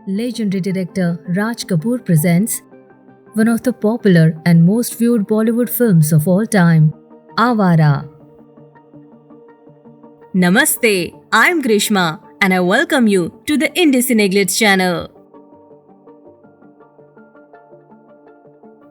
Legendary director Raj Kapoor presents one of the popular and most viewed Bollywood films of all time, Avara. Namaste, I'm Grishma and I welcome you to the Indie Cineglitz channel.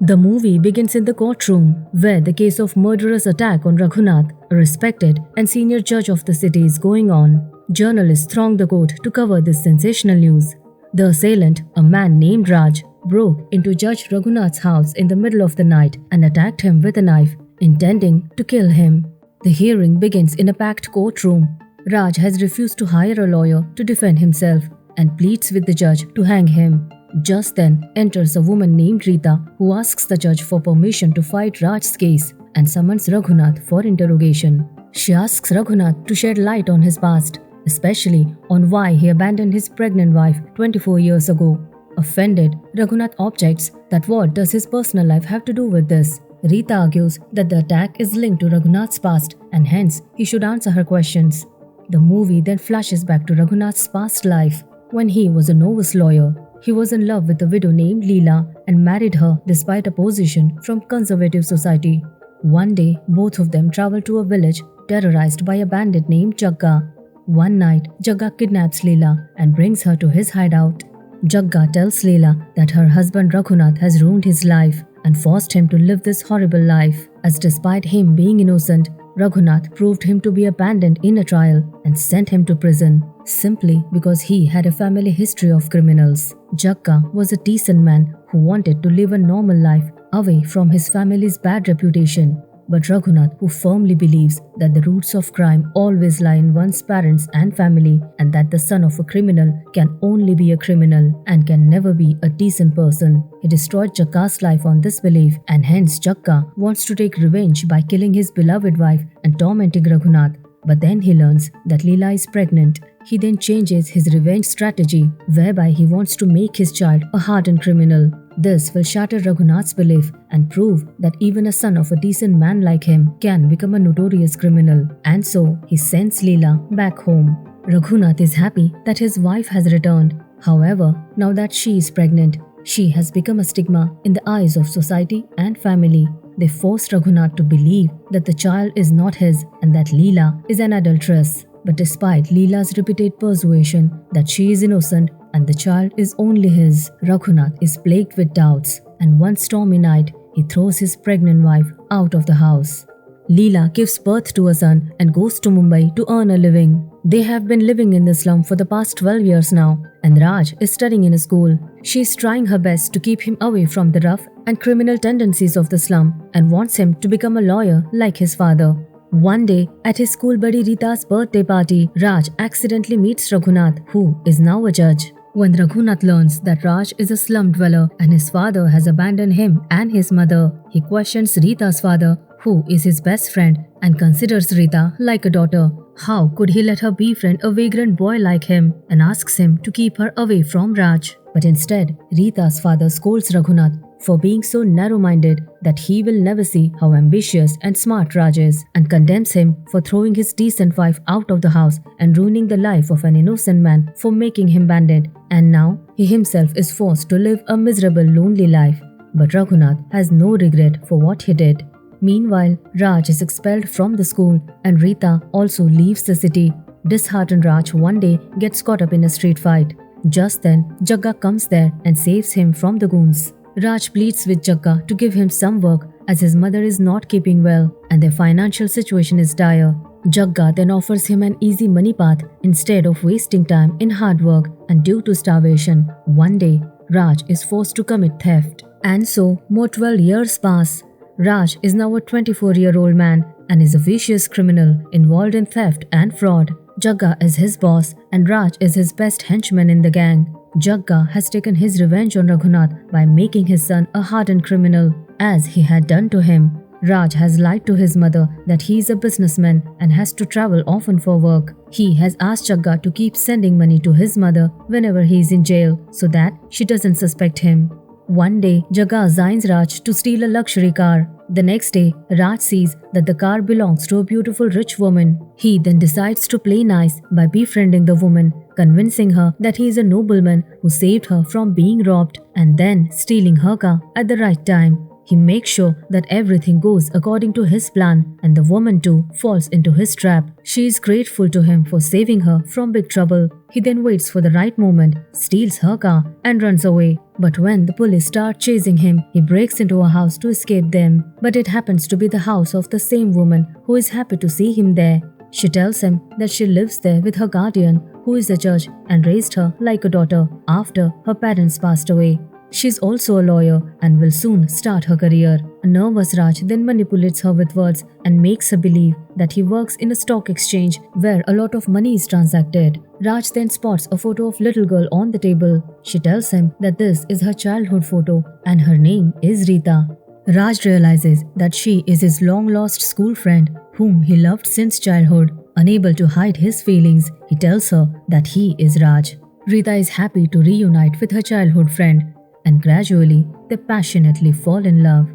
The movie begins in the courtroom where the case of murderous attack on Raghunath, a respected and senior judge of the city, is going on. Journalists throng the court to cover this sensational news. The assailant, a man named Raj, broke into Judge Raghunath's house in the middle of the night and attacked him with a knife, intending to kill him. The hearing begins in a packed courtroom. Raj has refused to hire a lawyer to defend himself and pleads with the judge to hang him. Just then enters a woman named Rita who asks the judge for permission to fight Raj's case and summons Raghunath for interrogation. She asks Raghunath to shed light on his past, especially on why he abandoned his pregnant wife 24 years ago. Offended, Raghunath objects that what does his personal life have to do with this? Rita argues that the attack is linked to Raghunath's past and hence he should answer her questions. The movie then flashes back to Raghunath's past life. When he was a novice lawyer, he was in love with a widow named Leela and married her despite opposition from conservative society. One day, both of them travel to a village terrorized by a bandit named Jagga. One night, Jagga kidnaps Leela and brings her to his hideout. Jagga tells Leela that her husband Raghunath has ruined his life and forced him to live this horrible life, as despite him being innocent, Raghunath proved him to be abandoned in a trial and sent him to prison simply because he had a family history of criminals. Jagga was a decent man who wanted to live a normal life away from his family's bad reputation. But Raghunath, who firmly believes that the roots of crime always lie in one's parents and family, and that the son of a criminal can only be a criminal and can never be a decent person, he destroyed Jagga's life on this belief, and hence Jagga wants to take revenge by killing his beloved wife and tormenting Raghunath. But then he learns that Leela is pregnant. He then changes his revenge strategy, whereby he wants to make his child a hardened criminal. This will shatter Raghunath's belief and prove that even a son of a decent man like him can become a notorious criminal. And so, he sends Leela back home. Raghunath is happy that his wife has returned. However, now that she is pregnant, she has become a stigma in the eyes of society and family. They force Raghunath to believe that the child is not his and that Leela is an adulteress. But despite Leela's repeated persuasion that she is innocent and the child is only his, Raghunath is plagued with doubts, and one stormy night, he throws his pregnant wife out of the house. Leela gives birth to a son and goes to Mumbai to earn a living. They have been living in the slum for the past 12 years now, and Raj is studying in a school. She is trying her best to keep him away from the rough and criminal tendencies of the slum and wants him to become a lawyer like his father. One day, at his school buddy Rita's birthday party, Raj accidentally meets Raghunath, who is now a judge. When Raghunath learns that Raj is a slum dweller and his father has abandoned him and his mother, he questions Rita's father, who is his best friend, and considers Rita like a daughter. How could he let her befriend a vagrant boy like him, and asks him to keep her away from Raj? But instead, Rita's father scolds Raghunath for being so narrow-minded that he will never see how ambitious and smart Raj is, and condemns him for throwing his decent wife out of the house and ruining the life of an innocent man for making him bandit. And now, he himself is forced to live a miserable, lonely life. But Raghunath has no regret for what he did. Meanwhile, Raj is expelled from the school and Rita also leaves the city. Disheartened Raj one day gets caught up in a street fight. Just then, Jagga comes there and saves him from the goons. Raj pleads with Jagga to give him some work as his mother is not keeping well and their financial situation is dire. Jagga then offers him an easy money path instead of wasting time in hard work, and due to starvation, one day, Raj is forced to commit theft. And so, more 12 years pass. Raj is now a 24-year-old man and is a vicious criminal involved in theft and fraud. Jagga is his boss and Raj is his best henchman in the gang. Jagga has taken his revenge on Raghunath by making his son a hardened criminal, as he had done to him. Raj has lied to his mother that he is a businessman and has to travel often for work. He has asked Jagga to keep sending money to his mother whenever he is in jail so that she doesn't suspect him. One day, Jagga assigns Raj to steal a luxury car. The next day, Raj sees that the car belongs to a beautiful rich woman. He then decides to play nice by befriending the woman, convincing her that he is a nobleman who saved her from being robbed and then stealing her car at the right time. He makes sure that everything goes according to his plan and the woman too falls into his trap. She is grateful to him for saving her from big trouble. He then waits for the right moment, steals her car and runs away. But when the police start chasing him, he breaks into a house to escape them. But it happens to be the house of the same woman who is happy to see him there. She tells him that she lives there with her guardian, who is a judge and raised her like a daughter after her parents passed away. She's also a lawyer and will soon start her career. A nervous Raj then manipulates her with words and makes her believe that he works in a stock exchange where a lot of money is transacted. Raj then spots a photo of little girl on the table. She tells him that this is her childhood photo and her name is Rita. Raj realizes that she is his long-lost school friend whom he loved since childhood. Unable to hide his feelings, he tells her that he is Raj. Rita is happy to reunite with her childhood friend, and gradually they passionately fall in love.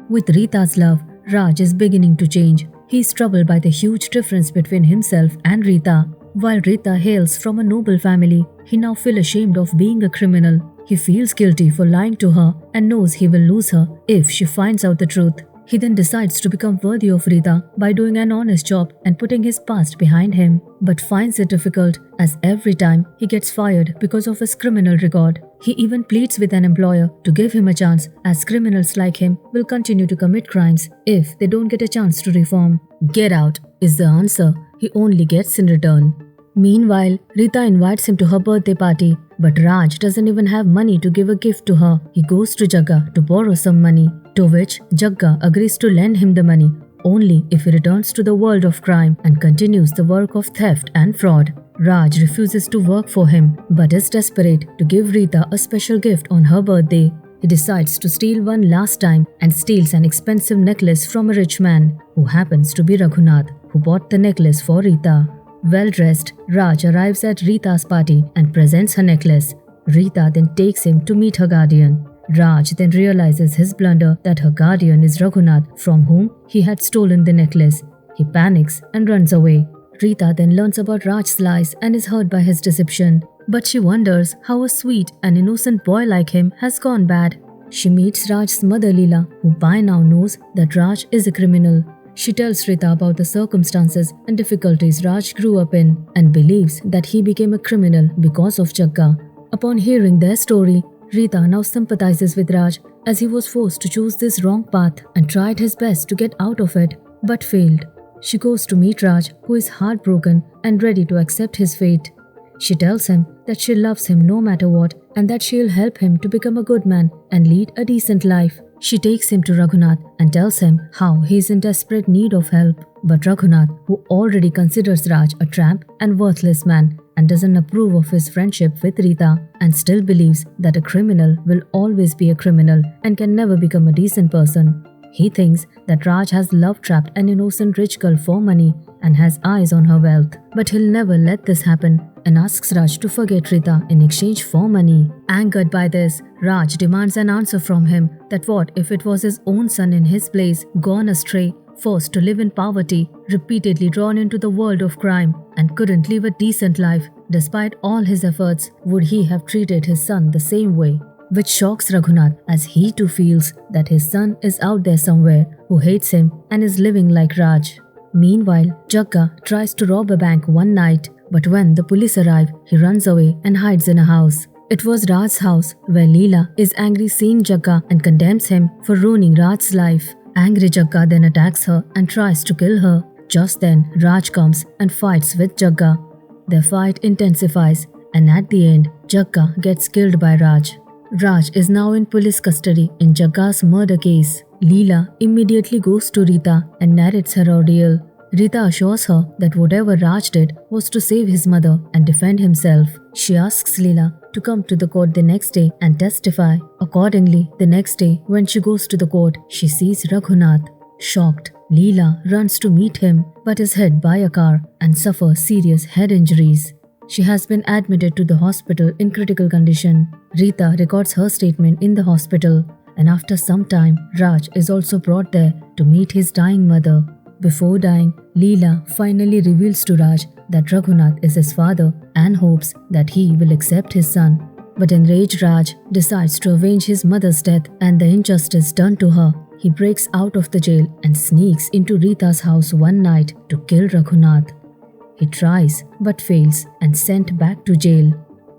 With Rita's love, Raj is beginning to change. He is troubled by the huge difference between himself and Rita. While Rita hails from a noble family, he now feels ashamed of being a criminal. He feels guilty for lying to her and knows he will lose her if she finds out the truth. He then decides to become worthy of Rita by doing an honest job and putting his past behind him, but finds it difficult as every time he gets fired because of his criminal record. He even pleads with an employer to give him a chance, as criminals like him will continue to commit crimes if they don't get a chance to reform. Get out is the answer he only gets in return. Meanwhile, Rita invites him to her birthday party, but Raj doesn't even have money to give a gift to her. He goes to Jagga to borrow some money, to which Jagga agrees to lend him the money only if he returns to the world of crime and continues the work of theft and fraud. Raj refuses to work for him but is desperate to give Rita a special gift on her birthday. He decides to steal one last time and steals an expensive necklace from a rich man who happens to be Raghunath, who bought the necklace for Rita. Well-dressed, Raj arrives at Rita's party and presents her necklace. Rita then takes him to meet her guardian. Raj then realizes his blunder that her guardian is Raghunath, from whom he had stolen the necklace. He panics and runs away. Rita then learns about Raj's lies and is hurt by his deception. But she wonders how a sweet and innocent boy like him has gone bad. She meets Raj's mother Leela, who by now knows that Raj is a criminal. She tells Rita about the circumstances and difficulties Raj grew up in and believes that he became a criminal because of Jagga. Upon hearing their story, Rita now sympathizes with Raj as he was forced to choose this wrong path and tried his best to get out of it but failed. She goes to meet Raj, who is heartbroken and ready to accept his fate. She tells him that she loves him no matter what and that she'll help him to become a good man and lead a decent life. She takes him to Raghunath and tells him how he is in desperate need of help. But Raghunath, who already considers Raj a tramp and worthless man and doesn't approve of his friendship with Rita and still believes that a criminal will always be a criminal and can never become a decent person. He thinks that Raj has love-trapped an innocent rich girl for money and has eyes on her wealth. But he'll never let this happen and asks Raj to forget Rita in exchange for money. Angered by this, Raj demands an answer from him that what if it was his own son in his place, gone astray, forced to live in poverty, repeatedly drawn into the world of crime, and couldn't live a decent life despite all his efforts, would he have treated his son the same way? Which shocks Raghunath as he too feels that his son is out there somewhere who hates him and is living like Raj. Meanwhile, Jagga tries to rob a bank one night, but when the police arrive, he runs away and hides in a house. It was Raj's house where Leela is angry seeing Jagga and condemns him for ruining Raj's life. Angry Jagga then attacks her and tries to kill her. Just then, Raj comes and fights with Jagga. Their fight intensifies and at the end, Jagga gets killed by Raj. Raj is now in police custody in Jagga's murder case. Leela immediately goes to Rita and narrates her ordeal. Rita assures her that whatever Raj did was to save his mother and defend himself. She asks Leela to come to the court the next day and testify. Accordingly, the next day when she goes to the court, she sees Raghunath. Shocked, Leela runs to meet him but is hit by a car and suffers serious head injuries. She has been admitted to the hospital in critical condition. Rita records her statement in the hospital, and after some time, Raj is also brought there to meet his dying mother. Before dying, Leela finally reveals to Raj that Raghunath is his father and hopes that he will accept his son. But enraged Raj decides to avenge his mother's death and the injustice done to her. He breaks out of the jail and sneaks into Rita's house one night to kill Raghunath. He tries but fails and sent back to jail.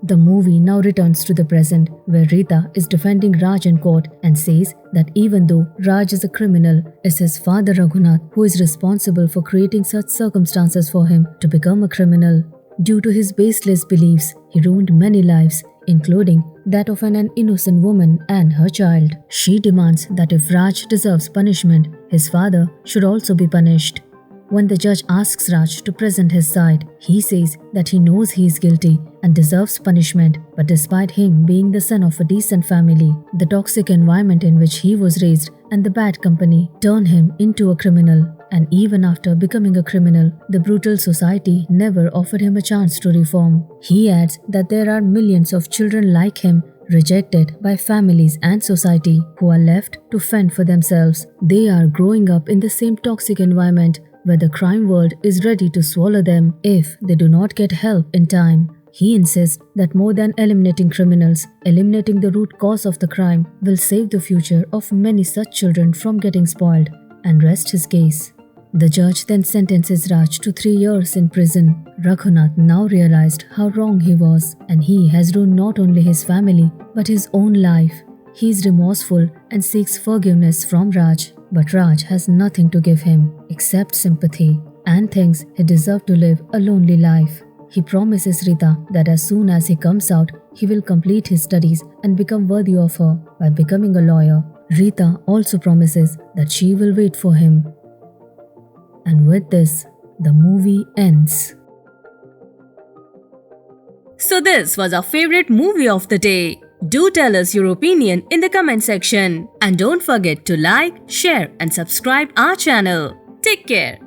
The movie now returns to the present, where Rita is defending Raj in court and says that even though Raj is a criminal, it's his father Raghunath who is responsible for creating such circumstances for him to become a criminal. Due to his baseless beliefs, he ruined many lives, including that of an innocent woman and her child. She demands that if Raj deserves punishment, his father should also be punished. When the judge asks Raj to present his side, he says that he knows he is guilty and deserves punishment, but despite him being the son of a decent family, the toxic environment in which he was raised and the bad company turned him into a criminal. And even after becoming a criminal, the brutal society never offered him a chance to reform. He adds that there are millions of children like him rejected by families and society who are left to fend for themselves. They are growing up in the same toxic environment where the crime world is ready to swallow them if they do not get help in time. He insists that more than eliminating criminals, eliminating the root cause of the crime will save the future of many such children from getting spoiled, and rests his case. The judge then sentences Raj to 3 years in prison. Raghunath now realized how wrong he was, and he has ruined not only his family but his own life. He is remorseful and seeks forgiveness from Raj, but Raj has nothing to give him except sympathy and thinks he deserves to live a lonely life. He promises Rita that as soon as he comes out, he will complete his studies and become worthy of her by becoming a lawyer. Rita also promises that she will wait for him. And with this, the movie ends. So this was our favorite movie of the day. Do tell us your opinion in the comment section. And don't forget to like, share and subscribe our channel. Take care.